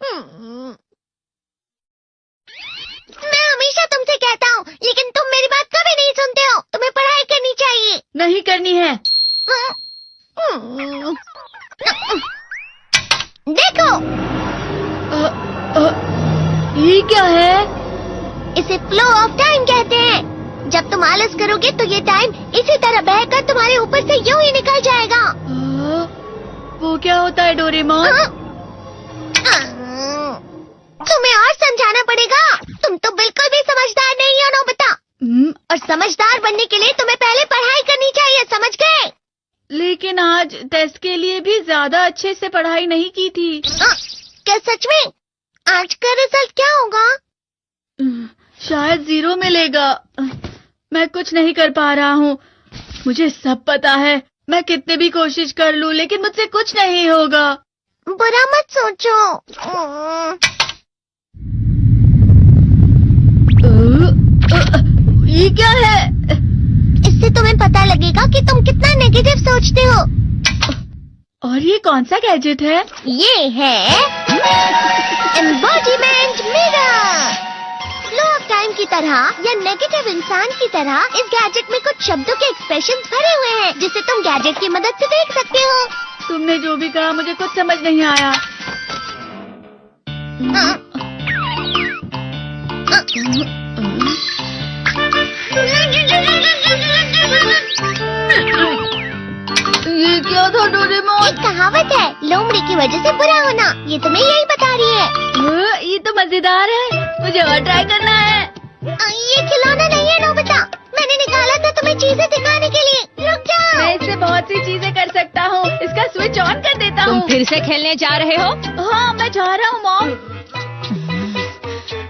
मैं हमेशा तुमसे कहता हूँ, लेकिन तुम मेरी बात कभी नहीं सुनते हो। तुम्हें पढ़ाई करनी चाहिए। नहीं करनी है। देखो, ये क्या है? इसे फ्लो ऑफ टाइम कहते हैं। जब तुम आलस करोगे तो ये टाइम इसी तरह बहकर तुम्हारे ऊपर से यूं ही निकल जाएगा। वो क्या होता है डोरेमोन? तुम्हें और समझाना पड़ेगा। तुम तो बिल्कुल भी समझदार नहीं हो नोबिता। और समझदार बनने के लिए तुम्हें पहले पढ़ाई करनी चाहिए, समझ गए? लेकिन आज टेस्ट के लिए भी ज्यादा अच्छे से पढ़ाई नहीं की थी। क्या सच में? आज का रिजल्ट क्या होगा? शायद 0 मिलेगा। मैं कुछ नहीं कर पा रहा हूँ। मुझे सब पता है। मैं कितने भी कोशिश कर लूँ, लेकिन मुझसे कुछ नहीं होगा। बुरा मत सोचो। ये क्या है? इससे तुम्हें पता लगेगा कि तुम कितना नेगेटिव सोचते हो। और ये कौन सा गैजेट है? ये है embodiment mirror. Flow of time की तरह या नेगेटिव इंसान की तरह इस गैजेट में कुछ शब्दों के एक्सप्रेशंस भरे हुए हैं, जिसे तुम गैजेट की मदद से देख सकते हो। तुमने जो भी कहा मुझे कुछ समझ नहीं आया। ये क्या था डोरेमोन? एक कहावत है, लोमड़ी की वजह से बुरा होना। ये तुम्हें यही बता रही है। ये तो मजेदार है। मुझे और ट्राई करना है। ये खिलौना नहीं है नोबिता। मैंने निकाला था तुम्हें चीजें दिखाने के लिए। रुक जाओ। मैं इससे बहुत सी चीजें कर सकता हूँ। इसका स्विच ऑन कर देता हूँ। तुम फिर से खेलने जा रहे हो? हाँ, मैं जा रहा हूँ मॉम।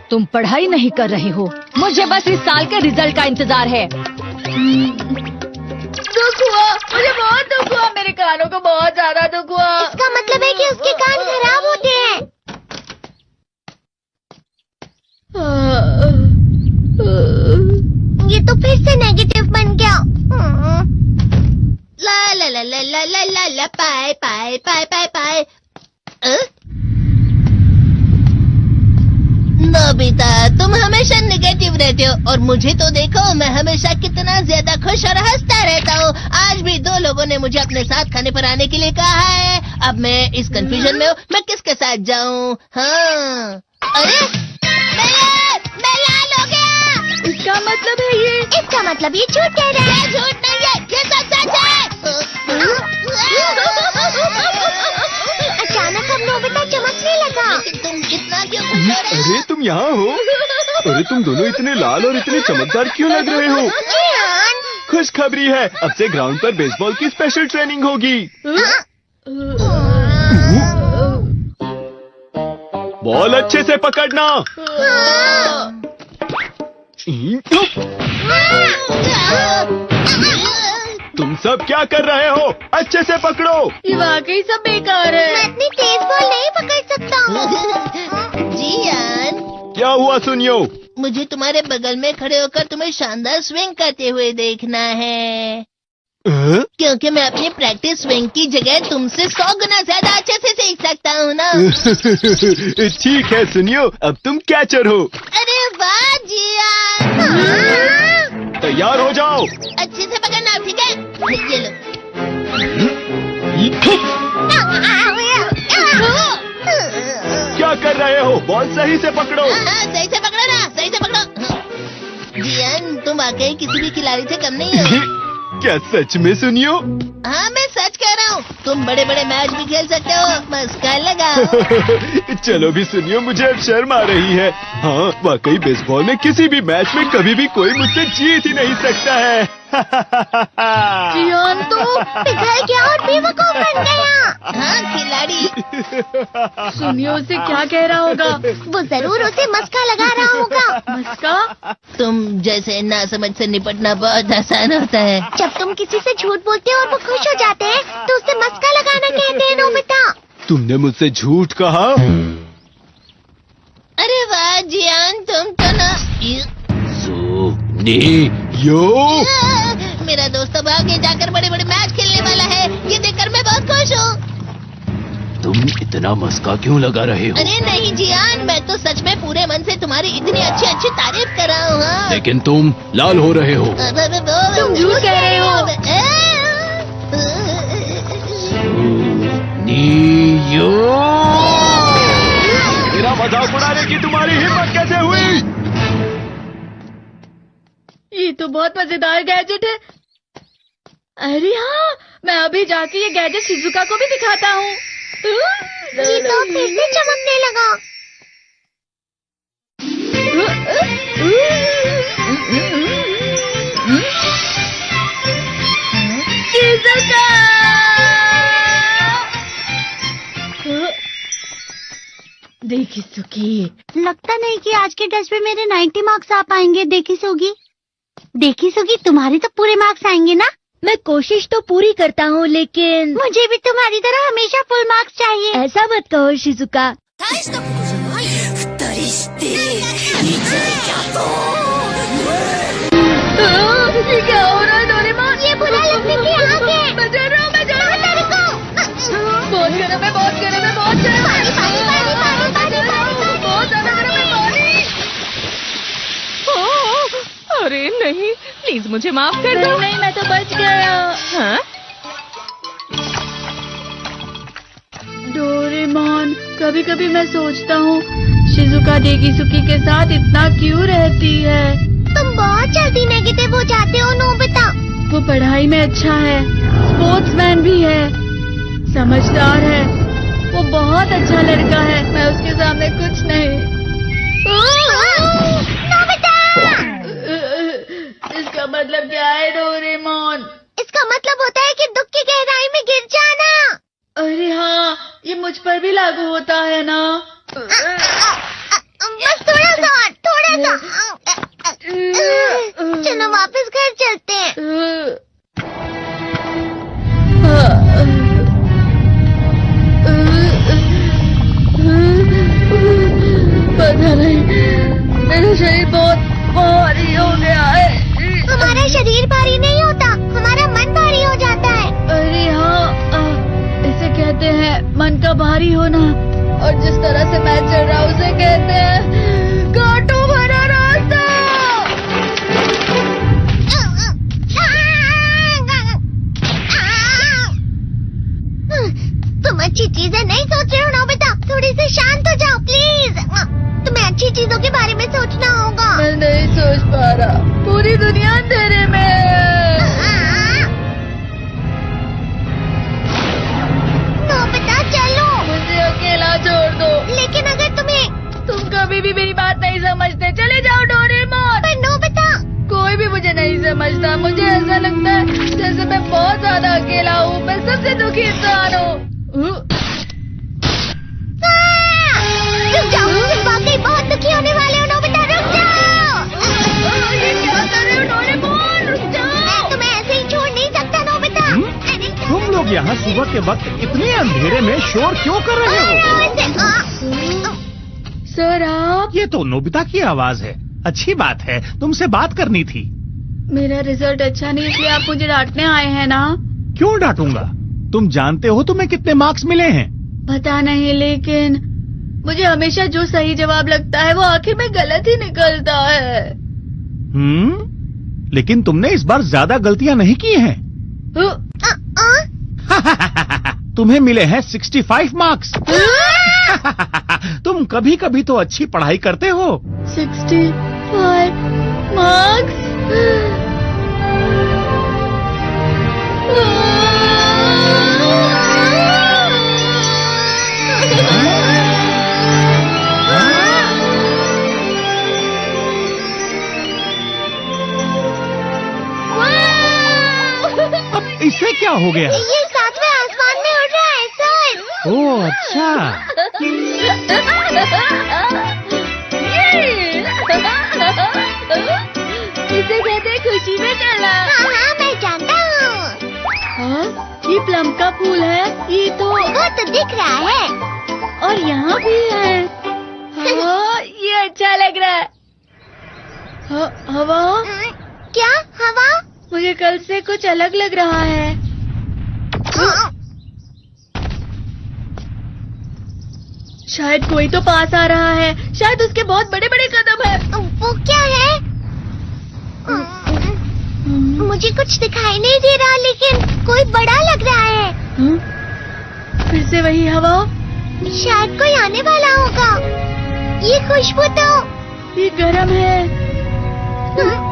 तुम पढ़ाई नहीं कर रही हो। मुझे बस इस साल के रिजल्ट का इंतजार है। दुख हुआ, मुझे बहुत दुख हुआ। मेरे कानों को बहुत ज्यादा दुख हुआ। इसका मतलब है कि उसके कान खराब होते हैं। ये तो फिर से नेगेटिव बन गया। ला ला ला ला ला ला ला ला पाए पाए पाए पाए पाए। नोबिता, तुम हमेशा नेगेटिव रहते हो और मुझे तो देखो, मैं हमेशा कितना ज्यादा खुश और हंसता रहता हूँ। आज भी 2 लोगों ने मुझे अपने साथ खाने पर आने के लिए कहा है। अब मैं इस कंफ्यूजन में हूँ, मैं किसके साथ जाऊँ? हाँ, अरे मैं लाल हो गया। इसका मतलब है ये? इसका मतलब ये झूठ कह रहा है। झूठ नहीं है, ये सब सच है। अचानक अब नोबिता चमकने लगा। तुम इतना क्यों खुश हो रहे हो? अरे तुम यहाँ हो? अरे तुम दोनों इतने लाल और इतने चमकदार क्यों लग रहे हो? खुशखबरी है, अब से ग्राउंड पर बेसबॉल की स्पेशल ट्रेनिंग होगी। बॉल अच्छे से पकड़ना। तुम सब क्या कर रहे हो? अच्छे से पकड़ो। ये वाकई सब बेकार मैं है। इतनी तेज बॉल नहीं पकड़ सकता हूँ। जियान, क्या हुआ सुनियो? मुझे तुम्हारे बगल में खड़े होकर तुम्हें शानदार स्विंग करते हुए देखना है। क्योंकि मैं अपनी प्रैक्टिस स्विंग की जगह तुमसे 100 गुना ज्यादा अच्छे से सीख सकता हूँ ना। ठीक है सुनियो, अब तुम कैचर हो। अरे वाह जियान। तैयार हो जाओ। अच्छे से पकड़ना, ठीक है? ये लो। क्या कर रहे हो? बॉल सही से पकड़ो। सही से पकड़ो ना, सही से पकड़ो। जियान, तुम वाकई किसी भी खिलाड़ी से कम नहीं हो। क्या सच में सुनियो? हाँ, मैं सच कह रहा हूँ। तुम बड़े बड़े मैच भी खेल सकते हो, मस्का लगाओ। चलो भी सुनियो, मुझे अब शर्म आ रही है। हाँ, वाकई बेसबॉल में किसी भी मैच में कभी भी कोई मुझसे जीत ही नहीं सकता है। जियान तो पिघल गया और बेवकूफ बन गया। हाँ, खिलाड़ी। सुनियो उसे क्या कह रहा होगा? वो जरूर उसे मस्का लगा रहा होगा। मस्का? तुम जैसे नासमझ से निपटना बहुत आसान होता है। जब तुम किसी से झूठ बोलते हो और वो खुश हो जाते हैं, तो उसे मस्का लगाना कहते हैं नोबिता। तुमने मुझसे झूठ कहा? अरे वाह जियान, तुम तो ना। यो मेरा दोस्त अब आगे जाकर बड़े बड़े मैच खेलने वाला है। ये देखकर मैं बहुत खुश हूँ। तुम इतना मस्का क्यों लगा रहे हो? अरे नहीं जियान, मैं तो सच में पूरे मन से तुम्हारी इतनी अच्छी अच्छी तारीफ कर रहा हूँ। हाँ। लेकिन तुम लाल हो रहे हो। तुम झूठ कह रहे हो। नियो, मेरा मजाक उड़ाने की तुम्हारी हिम्मत कैसे हुई? ये तो बहुत मजेदार गैजेट है। अरे हाँ, मैं अभी जाके ये गैजेट शिजुका को भी दिखाता हूँ। ये तो फिर से चमकने लगा। शिजुका! देखी सुकी, लगता नहीं कि आज के टेस्ट में मेरे 90 मार्क्स आ पाएंगे। देखी सोगी, तुम्हारे तो पूरे मार्क्स आएंगे ना? मैं कोशिश तो पूरी करता हूँ, लेकिन मुझे भी तुम्हारी तरह हमेशा फुल मार्क्स चाहिए। ऐसा मत कहो शिजुका। ये क्या हो रहा है डोरेमोन? ये बुरा लगने की आग है। मैं जा रहा हूँ, मैं जा रहा हूँ। तेरे को बहुत गर्म है, बहुत गर्म है, बहुत गर्म है। पानी, पानी, पानी, पानी, पानी, बहुत ज्यादा गर्म है पानी। अरे नहीं, प्लीज मुझे माफ कर दो। नहीं, मैं तो बच गया। हाँ? डोरेमोन, कभी कभी मैं सोचता हूँ शिजुका डेगिसुकी के साथ इतना क्यों रहती है। तुम बहुत जल्दी नेगेटिव हो जाते हो नोबिता। वो पढ़ाई में अच्छा है, स्पोर्ट्समैन भी है, समझदार है, वो बहुत अच्छा लड़का है। मैं उसके सामने कुछ नहीं। नोबिता! इसका मतलब क्या है डोरेमोन? इसका मतलब होता है कि दुख की गहराई में गिर जाना। अरे हाँ, ये मुझ पर भी लागू होता है ना। बस थोड़ा सा। चलो वापस घर चलते हैं। पता नहीं, मेरा शरीर बहुत भारी हो गया है। हमारा शरीर भारी नहीं होता, हमारा मन भारी हो जाता है। अरे हाँ, इसे कहते हैं मन का भारी होना। और जिस तरह से मैं चल रहा हूँ उसे कहते हैं कांटों भरा रास्ता। तुम अच्छी चीजें नहीं सोच रहे हो नोबिता, थोड़ी सी शांत हो जाओ प्लीज। तुम्हें अच्छी चीजों के बारे में सोचना होगा। मैं नहीं सोच पा रहा, पूरी दुनिया अंधेरे में है। नोबिता चलो। मुझे अकेला छोड़ दो। लेकिन अगर तुम कभी भी मेरी बात नहीं समझते, चले जाओ डोरेमोन। पर नोबिता, कोई भी मुझे नहीं समझता। मुझे ऐसा लगता है जैसे मैं बहुत ज्यादा अकेला हूँ, मैं सबसे दुखी इंसान हूँ। रुक जाओ, तुम वाकई बहुत दुखी होने वाले हो नोबिता, रुक जाओ। ये क्या कर रहे हो डोरेमोन? रुक जाओ। मैं तुम्हें ऐसे ही छोड़ नहीं सकता नोबिता। अरे तुम लोग यहाँ सुबह के वक्त इतने अंधेरे में शोर क्यों कर रहे हो? सर आप? ये तो नोबिता की आवाज है। अच्छी बात है, तुमसे बात करनी थी। मेरा रिजल्ट अच्छा नहीं, इसलिए आप मुझे डांटने आए हैं ना? क्यों डांटूंगा? तुम जानते हो तुम्हें कितने मार्क्स मिले हैं? पता नहीं, लेकिन मुझे हमेशा जो सही जवाब लगता है वो आखिर में गलत ही निकलता है। लेकिन तुमने इस बार ज्यादा गलतियां नहीं की हैं। तुम्हें मिले हैं 65 मार्क्स। तुम कभी कभी तो अच्छी पढ़ाई करते हो। 65 मार्क्स? अब इससे क्या हो गया? ये सातवें आसमान में उड़ रहा है सर। ओह अच्छा। इसे कहते हैं खुशी में चला। हाँ, मैं जानता हूँ। हाँ, ये प्लम का फूल है। ये तो वो तो दिख रहा है। और यहाँ भी है। हाँ, ये अच्छा लग रहा है। हवा? क्या हवा? मुझे कल से कुछ अलग लग रहा है। शायद कोई तो पास आ रहा है। शायद उसके बहुत बड़े बड़े कदम है। वो क्या है? मुझे कुछ दिखाई नहीं दे रहा, लेकिन कोई बड़ा लग रहा है। फिर से वही हवा। शायद कोई आने वाला होगा। ये खुशबू तो ये गर्म है।